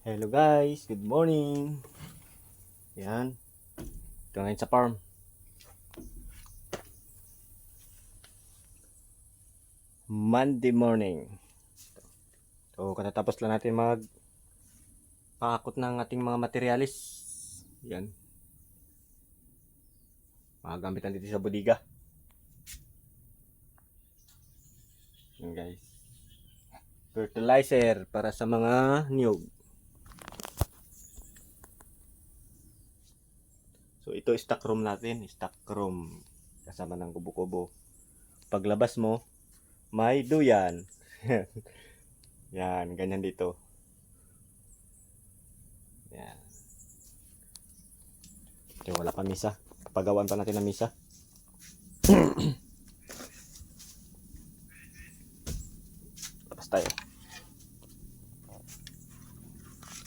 Hello guys, good morning. Yan. Ito ngayon sa farm. Monday morning. So katatapos lang natin pakakot ng ating mga materialis. Yan. Mga gamit natin dito sa bodega. Yan guys. Fertilizer para sa mga niyog. So ito stock room natin, stock room kasama ng kubo-kubo. Paglabas mo, may duyan. Yan, ganyan dito. Yan. Okay, wala pa misa. Pagawaan pa natin ng misa. Tapos tayo.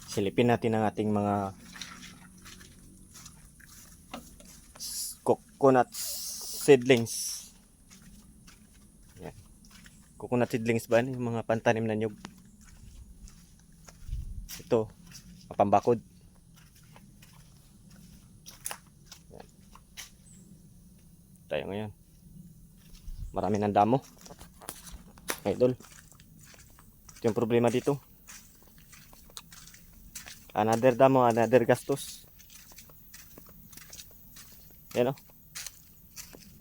Silipin natin ang ating mga coconut seedlings. Yan. Coconut seedlings ba? Yung mga pantanim na nyug. Ito, mapambakod. Yan. Tayo ngayon. Marami ng damo. Idol. Ito yung problema dito. Another damo, another gastos. Yan o.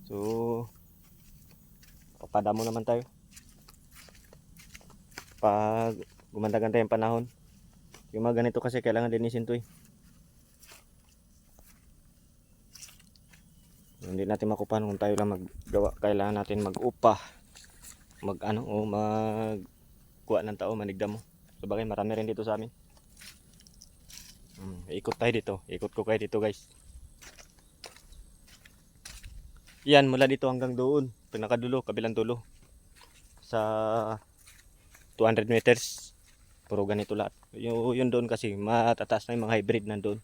So, papadamo naman tayo. Pag gumanda-ganda yung panahon. Yung mga ganito kasi kailangan linisin to eh. Hindi natin makupahan kung tayo lang maggawa. Kailangan natin mag-upa. Magkuha ng tao, manigdamo. Sabagay marami rin dito sa amin. Ikot tayo dito. Ikot ko kayo dito guys. Yan, mula dito hanggang doon. Pinakadulo, kabilang dulo. Sa 200 meters. Puro ganito lahat. Yun doon kasi, matataas na yung mga hybrid nandun.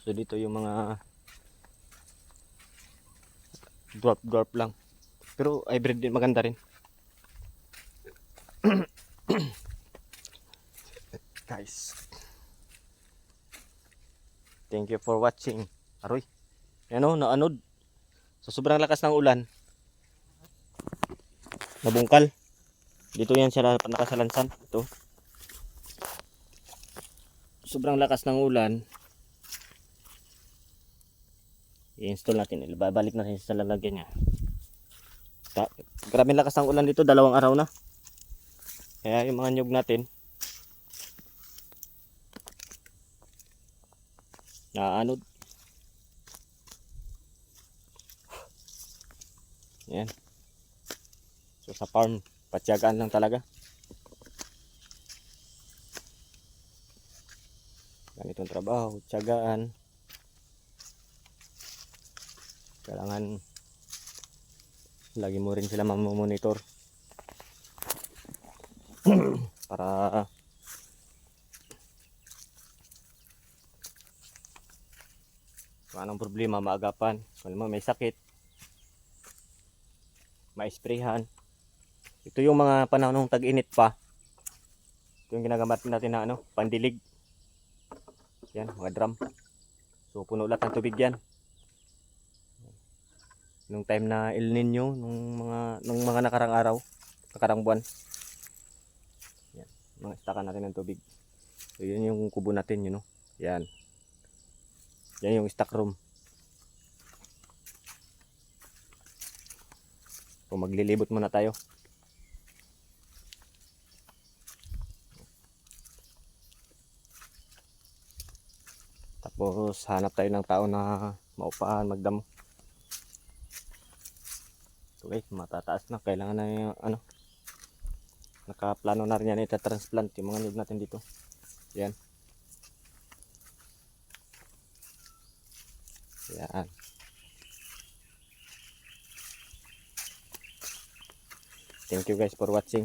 So dito yung mga dwarf lang. Pero hybrid din, maganda rin. Guys. Thank you for watching. Aroy. Yan o, naanod. Sa sobrang lakas ng ulan, nabungkal. Dito yan siya nakasalansan. Ito. Sobrang lakas ng ulan. I-install natin. Babalik natin sa lalagyan niya. Grabe lakas ng ulan dito. 2 araw na. Kaya yung mga nyug natin, naanod. Yan. So sa farm, patyagaan lang talaga. Ganitong trabaho, tiyagaan. Kailangan lagi mo rin sila mamonitor. Para kung anong problema maagapan. Kung may sakit, ma-sprayhan. Ito yung mga panahon ng tag-init pa. Ito yung ginagamit natin na pandilig. Yan, mga drum. So puno lahat ng tubig yan. Nung time na El Nino, nung mga nakarang araw, nakarang buwan. Yan, mga istakan natin ng tubig. So yun yung kubo natin, yun, Yan. Yan yung stock room. So maglilibot muna tayo. Tapos hanap tayo ng tao na maupahan, magdamo. So guys, matataas na. Kailangan na yung nakaplano na rin yan ita-transplant yung mga nyug natin dito. Yan. Yan. Thank you guys for watching.